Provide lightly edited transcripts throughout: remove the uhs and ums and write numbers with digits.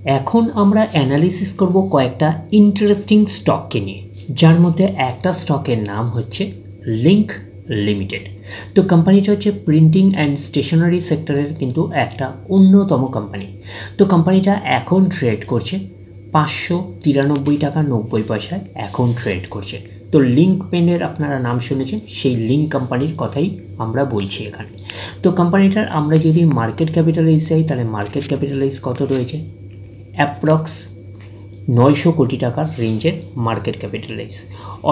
এখন আমরা অ্যানালিসিস করব কয়েকটা ইন্টারেস্টিং স্টককে নিয়ে, যার মধ্যে একটা স্টকের নাম হচ্ছে লিঙ্ক লিমিটেড। তো কোম্পানিটা হচ্ছে প্রিন্টিং অ্যান্ড স্টেশনারি সেক্টরের কিন্তু একটা অন্যতম কোম্পানি। তো কোম্পানিটা এখন ট্রেড করছে 593 টাকা 90 পয়সায় এখন ট্রেড করছে। তো লিঙ্ক পেনের আপনারা নাম শুনেছেন, সেই লিঙ্ক কোম্পানির কথাই আমরা বলছি এখানে। তো কোম্পানিটার আমরা যদি মার্কেট ক্যাপিটালাইজ চাই, তাহলে মার্কেট ক্যাপিটালাইজ কত রয়েছে? অ্যাপ্রক্স 900 কোটি টাকার রেঞ্জের মার্কেট ক্যাপিটালাইজ।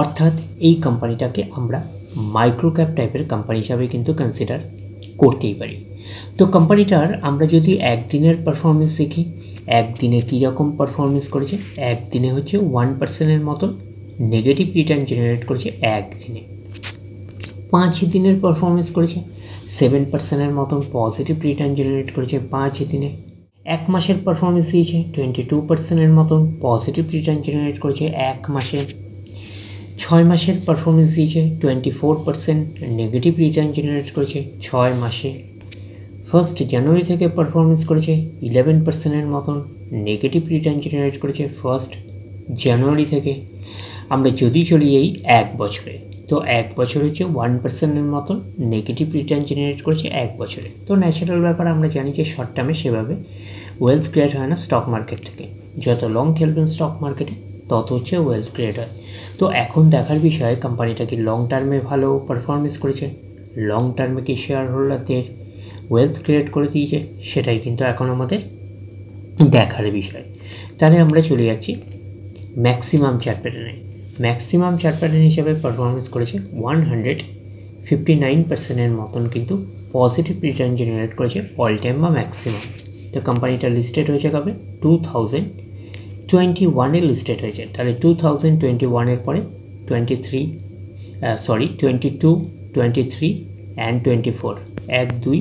অর্থাৎ এই কোম্পানিটাকে আমরা মাইক্রো ক্যাপ টাইপের কোম্পানি হিসাবে কিন্তু কনসিডার করতেই পারি। তো কোম্পানিটার আমরা যদি একদিনের পারফরমেন্স দেখি, একদিনে কীরকম পারফরমেন্স করেছে, একদিনে হচ্ছে 1% মতন নেগেটিভ রিটার্ন জেনারেট করেছে একদিনে। 5 দিনের পারফরমেন্স করেছে 7% মতন পজিটিভ রিটার্ন জেনারেট করেছে 5 দিনে। 1 মাসের পারফরমেন্স দিয়েছে 22% মতন পজিটিভ রিটার্ন জেনারেট করেছে 1 মাসে। 6 মাসের পারফরমেন্স দিয়েছে 24% নেগেটিভ রিটার্ন জেনারেট করেছে 6 মাসে। 1 জানুয়ারি থেকে পারফরমেন্স করেছে 11% মতন নেগেটিভ রিটার্ন জেনারেট করেছে 1 জানুয়ারি থেকে। আমরা যদি চলি এই 1 বছরে, তো 1 বছর হচ্ছে 1% মতন নেগেটিভ রিটার্ন জেনারেট করেছে 1 বছরে। তো ন্যাচারাল ব্যাপার, আমরা জানি যে শর্ট টার্মে সেভাবে ওয়েলথ ক্রিয়েট হয় না স্টক মার্কেট থেকে। যত লং খেলবেন স্টক মার্কেটে তত হচ্ছে ওয়েলথ ক্রিয়েট হয়। তো এখন দেখার বিষয় কোম্পানিটা কি লং টার্মে ভালো পারফরমেন্স করেছে, লং টার্মে কি শেয়ার হোল্ডারদের ওয়েলথ ক্রিয়েট করে দিয়েছে, সেটাই কিন্তু এখন আমাদের দেখার বিষয়। তাহলে আমরা চলে যাচ্ছি ম্যাক্সিমাম চার্ট প্যাটার্নে। ম্যাক্সিমাম চার্ট প্যাটার্ন হিসাবে পারফরমেন্স করেছে 159% মতন কিন্তু পজিটিভ রিটার্ন জেনারেট করেছে অল টাইম বা ম্যাক্সিমাম। তো কোম্পানিটা লিস্টেড হয়েছে কবে? 2021-এ লিস্টেড হয়েছে। তাহলে 2021-এর পরে 22, 23 অ্যান্ড 24, 1, 2,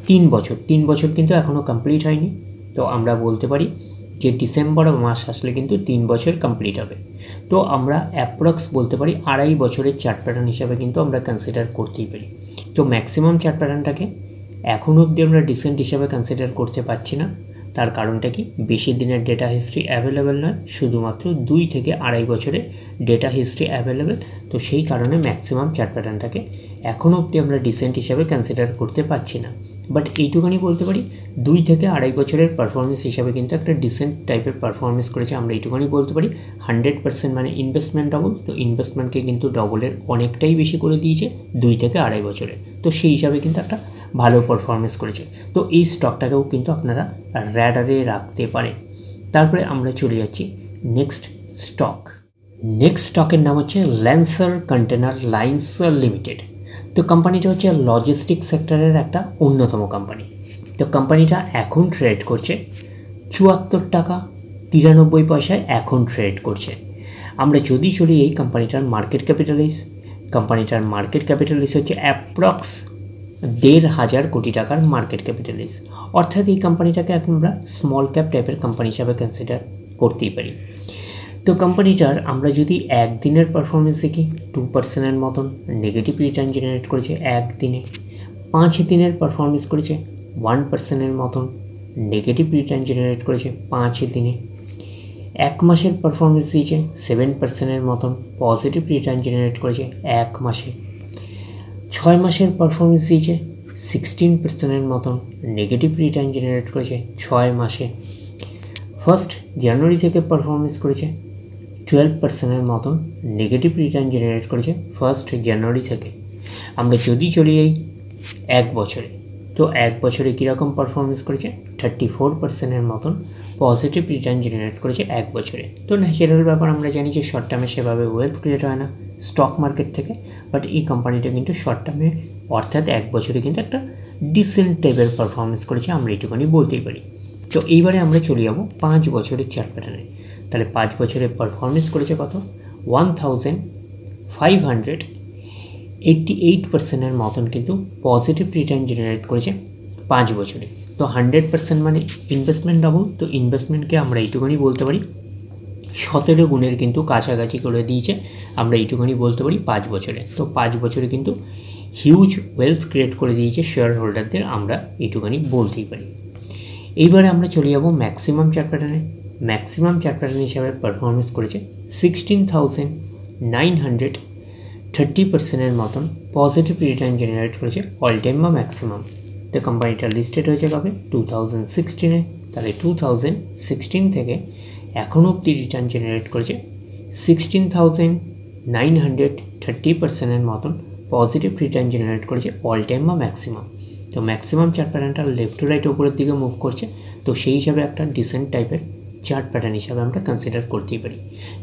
3 বছর। 3 বছর কিন্তু এখনও কমপ্লিট হয়নি। তো আমরা বলতে পারি যে ডিসেম্বর মাস আসলে কিন্তু 3 বছর কমপ্লিট হবে। তো আমরা অ্যাপ্রক্স বলতে পারি 2.5 বছরের চার্ট প্যাটার্ন হিসাবে কিন্তু আমরা কনসিডার করতেই পারি। তো ম্যাক্সিমাম চার্ট প্যাটার্নটাকে এখন অবধি আমরা ডিসেন্ট হিসাবে কনসিডার করতে পারছি না। তার কারণটা কি? বেশি দিনের ডেটা হিস্ট্রি অ্যাভেলেবেল নয়, শুধুমাত্র 2 থেকে 2.5 বছরের ডেটা হিস্ট্রি অ্যাভেলেবেল। তো সেই কারণে ম্যাক্সিমাম চার্ট প্যাটার্নটাকে এখন অবধি আমরা ডিসেন্ট হিসাবে কনসিডার করতে পারছি না। বাট এইটুখানি বলতে পারি 2 থেকে 2.5 বছরের পারফরমেন্স হিসাবে কিন্তু একটা ডিসেন্ট টাইপের পারফরমেন্স করেছে। আমরা এইটুখানি বলতে পারি 100% মানে ইনভেস্টমেন্ট ডবল। তো ইনভেস্টমেন্টকে কিন্তু ডবলের অনেকটাই বেশি করে দিয়েছে 2 থেকে 2.5 বছরে। তো সেই হিসাবে কিন্তু একটা ভালো পারফরমেন্স করেছে। তো এই স্টকটাকেও কিন্তু আপনারা র্যাডারে রাখতে পারেন। তারপরে আমরা চলে যাচ্ছি নেক্সট স্টক। নেক্সট স্টকের নাম হচ্ছে ল্যান্সার কন্টেনার লাইন্স লিমিটেড। তো কোম্পানিটা হচ্ছে লজিস্টিক সেক্টরের একটা অন্যতম কোম্পানি। তো কোম্পানিটা এখন ট্রেড করছে 74 টাকা 93 পয়সায় এখন ট্রেড করছে। আমরা যদি চলি এই কোম্পানিটার মার্কেট ক্যাপিটালাইজ, কোম্পানিটার মার্কেট ক্যাপিটালাইজ হচ্ছে অ্যাপ্রক্স 1,500 কোটি টাকার মার্কেট ক্যাপিটালাইজ। অর্থাৎ এই কোম্পানিটাকে এখন আমরা স্মল ক্যাপ টাইপের কোম্পানি হিসাবে কনসিডার করতেই পারি। তো কোম্পানিটার আমরা যদি একদিনের পারফরমেন্স দেখি 2% মতন নেগেটিভ রিটার্ন জেনারেট করেছে একদিনে। 5 দিনের পারফরমেন্স করেছে 1% মতন নেগেটিভ রিটার্ন জেনারেট করেছে 5 দিনে। 1 মাসের পারফরমেন্স দিয়েছে 7% মতন পজিটিভ রিটার্ন জেনারেট করেছে 1 মাসে। 6 মাসের পারফরমেন্স দিয়েছে 16% মতন নেগেটিভ রিটার্ন জেনারেট করেছে 6 মাসে। 1 জানুয়ারি থেকে পারফরমেন্স করেছে 12% মতন নেগেটিভ রিটার্ন জেনারেট করেছে 1 জানুয়ারি থেকে। আমরা যদি চলি এই 1 বছরে, তো 1 বছরে কীরকম পারফরমেন্স করেছে? 34% মতন পজিটিভ রিটার্ন জেনারেট করেছে 1 বছরে। তো ন্যাচারাল ব্যাপার, আমরা জানি যে শর্ট টার্মে সেভাবে ওয়েলথ ক্রিয়েট হয় না স্টক মার্কেট থেকে। বাট এই কোম্পানিটা কিন্তু শর্ট টার্মে অর্থাৎ 1 বছরে কিন্তু একটা ডিসেন্ট টাইপের পারফরমেন্স করেছে, আমরা এইটুখানি বলতেই পারি। তো এইবারে আমরা চলে যাব 5 বছরের চার্ট প্যাটার্নে। তাহলে 5 বছরের পারফরমেন্স করেছে কত? 1588% মতন কিন্তু পজিটিভ রিটার্ন জেনারেট করেছে 5 বছরে। তো 100% মানে ইনভেস্টমেন্ট ডবল। তো ইনভেস্টমেন্টকে আমরা এইটুখানি বলতে পারি 17 গুণের কিন্তু কাছাকাছি করে দিয়েছে, আমরা এইটুখানি বলতে পারি 5 বছরে। তো 5 বছরে কিন্তু হিউজ ওয়েলথ ক্রিয়েট করে দিয়েছে শেয়ার হোল্ডারদের, আমরা এইটুখানি বলতেই পারি। এইবারে আমরা চলে যাব ম্যাক্সিমাম চার্ট প্যাটার্নে। ম্যাক্সিমাম চার্ট প্যাটার্ন হিসাবে পারফরমেন্স করেছে 16,930% মতন পজিটিভ রিটার্ন জেনারেট করেছে অল টাইম বা ম্যাক্সিমাম। তো কোম্পানিটা লিস্টেড হয়েছে কবে? 2016-এ। তাহলে 2016 থেকে এখন অবধি রিটার্ন জেনারেট করেছে 16,930% মতন পজিটিভ রিটার্ন জেনারেট করেছে অল টাইম বা ম্যাক্সিমাম। তো ম্যাক্সিমাম চার্ট প্যাটার্নটা লেফট টু রাইট উপরের দিকে মুভ করছে, তো সেই হিসাবে একটা ডিসেন্ট টাইপের চার্ট প্যাটার্ন হিসাবে আমরা কনসিডার করতেই পারি।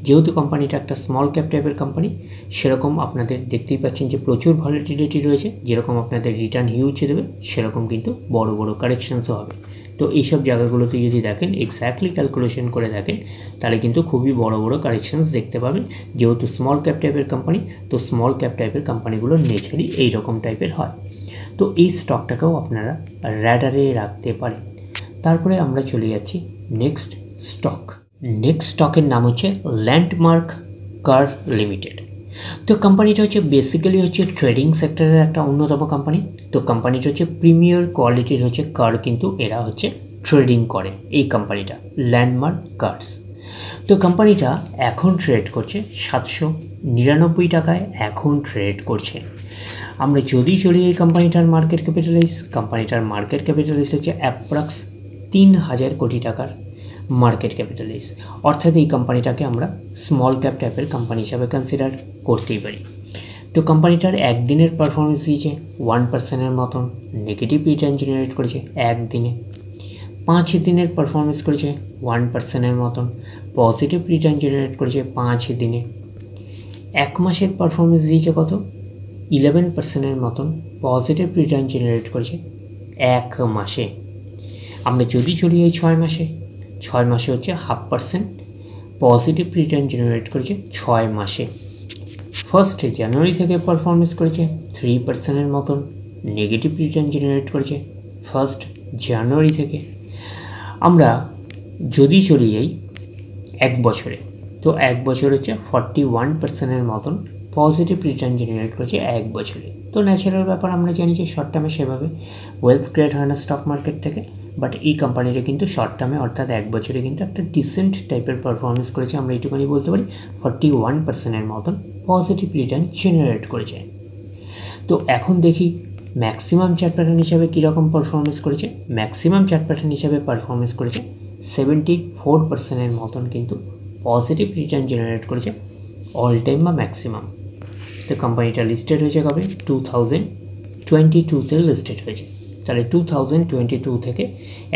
যেহেতু কোম্পানিটা একটা স্মল ক্যাপ টাইপের কোম্পানি, সেরকম আপনাদের দেখতেই পাচ্ছেন যে প্রচুর ভলিটিলিটি রয়েছে। যেরকম আপনাদের রিটার্ন হিউজ দেবে, সেরকম কিন্তু বড় বড় কারেকশনসও হবে। তো এইসব জায়গাগুলোতে যদি দেখেন, এক্স্যাক্টলি ক্যালকুলেশন করে দেখেন, তাহলে কিন্তু খুবই বড় বড় কারেকশনস দেখতে পাবেন। যেহেতু স্মল ক্যাপ টাইপের কোম্পানি, তো স্মল ক্যাপ টাইপের কোম্পানিগুলোর নেচারই এইরকম টাইপের হয়। তো এই স্টকটাকেও আপনারা র্যাডারে রাখতে পারেন। তারপরে আমরা চলে যাচ্ছি নেক্সট স্টক। নেক্সট স্টকের নাম হচ্ছে ল্যান্ডমার্ক কার লিমিটেড। তো কোম্পানিটা হচ্ছে বেসিক্যালি হচ্ছে ট্রেডিং সেক্টরের একটা অন্যতম কোম্পানি। তো কোম্পানিটা হচ্ছে প্রিমিয়ার কোয়ালিটির হচ্ছে কার, কিন্তু এরা হচ্ছে ট্রেডিং করে এই কোম্পানিটা ল্যান্ডমার্ক কার্স। তো কোম্পানিটা এখন ট্রেড করছে 799 টাকায় এখন ট্রেড করছে। আমরা যদি চলি এই কোম্পানিটার মার্কেট ক্যাপিটালাইজ হচ্ছে অ্যাপ্রক্স 3,000 কোটি টাকার মার্কেট ক্যাপিটালাইজ। অর্থাৎ এই কোম্পানিটাকে আমরা স্মল ক্যাপ টাইপের কোম্পানি হিসাবে কনসিডার করতেই পারি। তো কোম্পানিটার একদিনের পারফরমেন্স দিয়েছে 1%-এর মতন নেগেটিভ রিটার্ন জেনারেট করেছে একদিনে। 5 দিনের পারফরমেন্স করেছে 1%-এর মতন পজিটিভ রিটার্ন জেনারেট করেছে 5 দিনে। 1 মাসের পারফরমেন্স দিয়েছে কত? 11%-এর মতন পজিটিভ রিটার্ন জেনারেট করেছে 1 মাসে। আমরা যদি চলি এই 6 মাসে হচ্ছে 0.5% পজিটিভ রিটার্ন জেনারেট করেছে 6 মাসে। 1 জানুয়ারি থেকে পারফরমেন্স করেছে 3%-এর মতন নেগেটিভ রিটার্ন জেনারেট করেছে 1 জানুয়ারি থেকে। আমরা যদি চলে যাই 1 বছরে, তো 1 বছর হচ্ছে 41%-এর মতন পজিটিভ রিটার্ন জেনারেট করেছে 1 বছরে। তো ন্যাচারাল ব্যাপার, আমরা জানি যে শর্ট টার্মে সেভাবে ওয়েলথ ক্রিয়েট হয় না স্টক মার্কেট থেকে, বাট এই কোম্পানিটা কিন্তু শর্ট টার্মে অর্থাৎ 1 বছরে কিন্তু একটা ডিসেন্ট টাইপের পারফরমেন্স করেছে। আমরা এইটুখানি বলতে পারি 41%-এর মতন পজিটিভ রিটার্ন জেনারেট করেছে। তো এখন দেখি ম্যাক্সিমাম চার্ট প্যাটার্ন হিসাবে কীরকম পারফরমেন্স করেছে। ম্যাক্সিমাম চার্ট প্যাটার্ন হিসাবে পারফরমেন্স করেছে 74%-এর মতন কিন্তু পজিটিভ রিটার্ন জেনারেট করেছে অল টাইম বা ম্যাক্সিমাম। তো কোম্পানিটা লিস্টেড হয়েছে কবে? 2022-তে লিস্টেড হয়েছে। তাহলে 2022 থেকে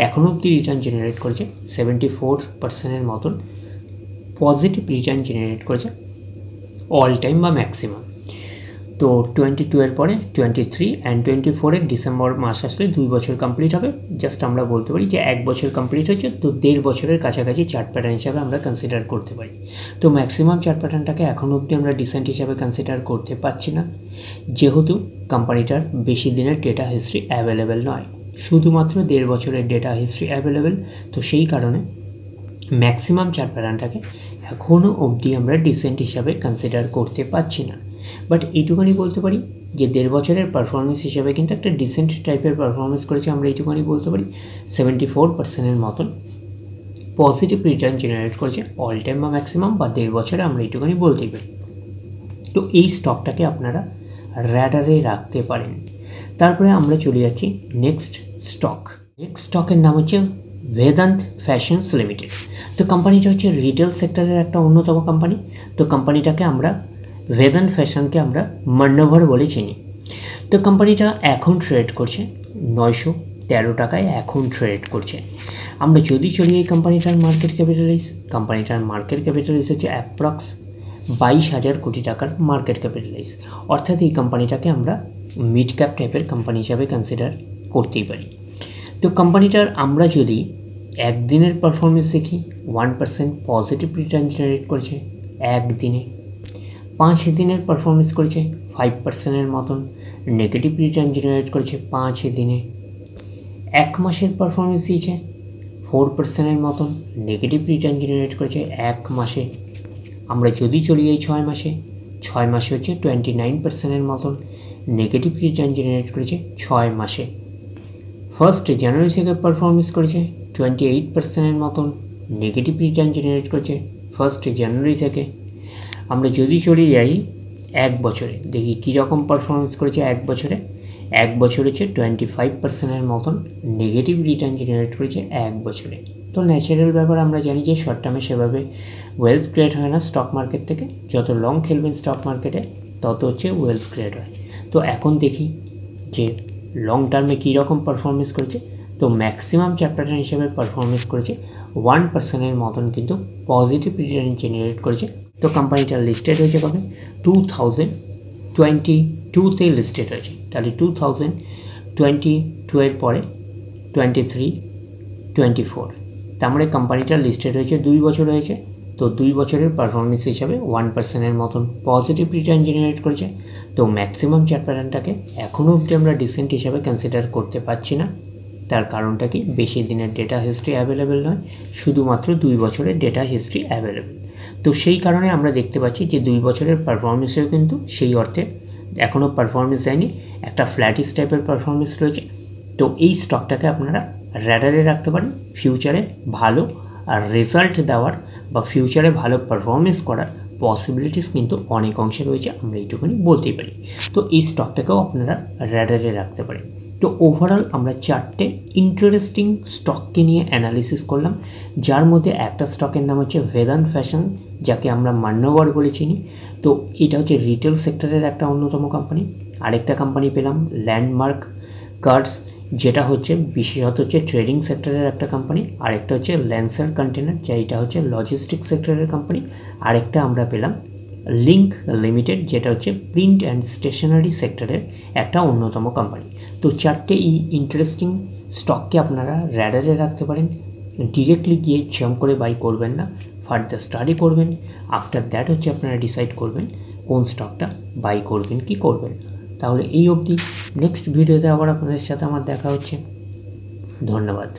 এখন অবধি রিটার্ন জেনারেট করেছে 74%-এর মতন পজিটিভ রিটার্ন জেনারেট করেছে অল টাইম বা ম্যাক্সিমাম। তো 22-এর পরে 23 অ্যান্ড 24-এর ডিসেম্বর মাস আসলে 2 বছর কমপ্লিট হবে। জাস্ট আমরা বলতে পারি যে 1 বছর কমপ্লিট হয়েছে, তো 1.5 বছরের কাছাকাছি চার্ট প্যাটার্ন হিসাবে আমরা কনসিডার করতে পারি। তো ম্যাক্সিমাম চার্ট প্যাটার্নটাকে এখন অবধি আমরা ডিসেন্ট হিসাবে কনসিডার করতে পারছি না, যেহেতু কোম্পানিটার বেশি দিনের ডেটা হিস্ট্রি অ্যাভেলেবেল নয়, শুধুমাত্র 1.5 বছরের ডেটা হিস্ট্রি অ্যাভেলেবেল। তো সেই কারণে ম্যাক্সিমাম চার্ট প্যাটার্নটাকে এখনও অবধি আমরা ডিসেন্ট হিসাবে কনসিডার করতে পারছি না। বাট এইটুখানি বলতে পারি যে 1.5 বছরের পারফরমেন্স হিসাবে কিন্তু একটা ডিসেন্ট টাইপের পারফরমেন্স করেছে। আমরা এইটুখানি বলতে পারি 74%-এর মতন পজিটিভ রিটার্ন জেনারেট করেছে অল টাইম বা ম্যাক্সিমাম, বা 1.5 বছরে আমরা এইটুখানি বলতেই পারি। তো এই স্টকটাকে আপনারা র্যাডারে রাখতে পারেন। তারপরে আমরা চলে যাচ্ছি নেক্সট স্টকের নাম হচ্ছে বেদান্ত ফ্যাশনস লিমিটেড। তো কোম্পানিটা হচ্ছে রিটেল সেক্টরের একটা অন্যতম কোম্পানি। তো কোম্পানিটাকে আমরা বেদান্ত ফ্যাশনকে আমরা মান্যভর বলে চিনি। তো কোম্পানিটা এখন ট্রেড করছে 913 টাকায় এখন ট্রেড করছে। আমরা যদি চলি এই কোম্পানিটার মার্কেট ক্যাপিটালাইজ হচ্ছে অ্যাপ্রক্স 22,000 কোটি টাকার মার্কেট ক্যাপিটালাইজ। অর্থাৎ এই কোম্পানিটাকে আমরা মিড ক্যাপ টাইপের কোম্পানি হিসাবে কনসিডার করতেই পারি। তো কোম্পানিটার আমরা যদি একদিনের পারফরমেন্স দেখি, 1% পজিটিভ রিটার্ন জেনারেট করেছে একদিনে। 5 দিনের পারফরমেন্স করেছে 5%-এর মতন নেগেটিভ রিটার্ন জেনারেট করেছে 5 দিনে। 1 মাসের পারফরমেন্স দিয়েছে 4%-এর মতন নেগেটিভ রিটার্ন জেনারেট করেছে 1 মাসে। আমরা যদি চলি এই 6 মাসে হচ্ছে 29%-এর মতন নেগেটিভ রিটার্ন জেনারেট করেছে 6 মাসে। 1 জানুয়ারি থেকে পারফরমেন্স করেছে 28%-এর মতন নেগেটিভ রিটার্ন জেনারেট করেছে 1 জানুয়ারি থেকে। আমরা যদি চলে যাই এক বছরে, দেখি কীরকম পারফরমেন্স করেছে এক বছরে হচ্ছে 25%-এর মতন নেগেটিভ রিটার্ন জেনারেট করেছে এক বছরে। তো ন্যাচারাল ব্যাপার, আমরা জানি যে শর্ট টার্মে সেভাবে ওয়েলথ ক্রিয়েট হয় না স্টক মার্কেট থেকে, যত লং খেলবেন স্টক মার্কেটে তত হচ্ছে ওয়েলথ ক্রিয়েট হয়। তো এখন দেখি যে লং টার্মে কী রকম পারফরমেন্স করেছে। তো ম্যাক্সিমাম চ্যাপ্টার হিসেবে পারফরমেন্স করেছে 1%-এর মতন কিন্তু পজিটিভ রিটার্ন জেনারেট করেছে। তো কোম্পানিটা লিস্টেড হয়েছে কবে? 2022-তে লিস্টেড হয়েছে। তাহলে 2022-এর পরে 23, 24, তার মানে কোম্পানিটা লিস্টেড হয়েছে 2 বছর হয়েছে। তো 2 বছরের পারফরমেন্স হিসাবে 1%-এর মতন পজিটিভ রিটার্ন জেনারেট করেছে। তো ম্যাক্সিমাম চার্ট প্যাটার্নটাকে এখনও অবধি আমরা ডিসেন্ট হিসাবে কনসিডার করতে পারছি না। তার কারণটা কি? বেশি দিনের ডেটা হিস্ট্রি অ্যাভেলেবেল নয়, শুধুমাত্র 2 বছরের ডেটা হিস্ট্রি অ্যাভেলেবেল। তো সেই কারণে আমরা দেখতে পাচ্ছি যে 2 বছরের পারফরমেন্সেও কিন্তু সেই অর্থে এখনও পারফরমেন্স দেয়নি, একটা ফ্ল্যাটিস টাইপের পারফরমেন্স রয়েছে। তো এই স্টকটাকে আপনারা র্যাডারে রাখতে পারেন। ফিউচারে ভালো আর রেজাল্ট দেওয়ার বা ফিউচারে ভালো পারফরমেন্স করার পসিবিলিটিস কিন্তু অনেক অংশে রয়েছে, আমরা এইটুকুনি বলতেই পারি। তো এই স্টকটাকেও আপনারা র্যাডারে রাখতে পারেন। তো ওভারঅল আমরা 4টে ইন্টারেস্টিং স্টককে নিয়ে অ্যানালিসিস করলাম, যার মধ্যে একটা স্টকের নাম হচ্ছে ভেদান্ত ফ্যাশন, যাকে আমরা মান্যবর বলে চিনি। তো এটা হচ্ছে রিটেল সেক্টরের একটা অন্যতম কোম্পানি। আরেকটা কোম্পানি পেলাম ল্যান্ডমার্ক কার্ডস, যেটা হচ্ছে বিশেষত হচ্ছে ট্রেডিং সেক্টরের একটা কোম্পানি। আরেকটা হচ্ছে ল্যান্সার কন্টেনার, যেটা হচ্ছে লজিস্টিক সেক্টরের কোম্পানি। আরেকটা আমরা পেলাম লিঙ্ক লিমিটেড, যেটা হচ্ছে প্রিন্ট অ্যান্ড স্টেশনারি সেক্টরের একটা অন্যতম কোম্পানি। তো 4টে এই ইন্টারেস্টিং স্টককে আপনারা র্যাডারে রাখতে পারেন। ডিরেক্টলি গিয়ে জাম্প করে বাই করবেন না, ফার্দার স্টাডি করবেন। আফটার দ্যাট হচ্ছে আপনারা ডিসাইড করবেন কোন স্টকটা বাই করবেন কি করবেন। তাহলে এই অবধি, নেক্সট ভিডিওতে আবার আপনাদের সাথে আমার দেখা হচ্ছে। ধন্যবাদ।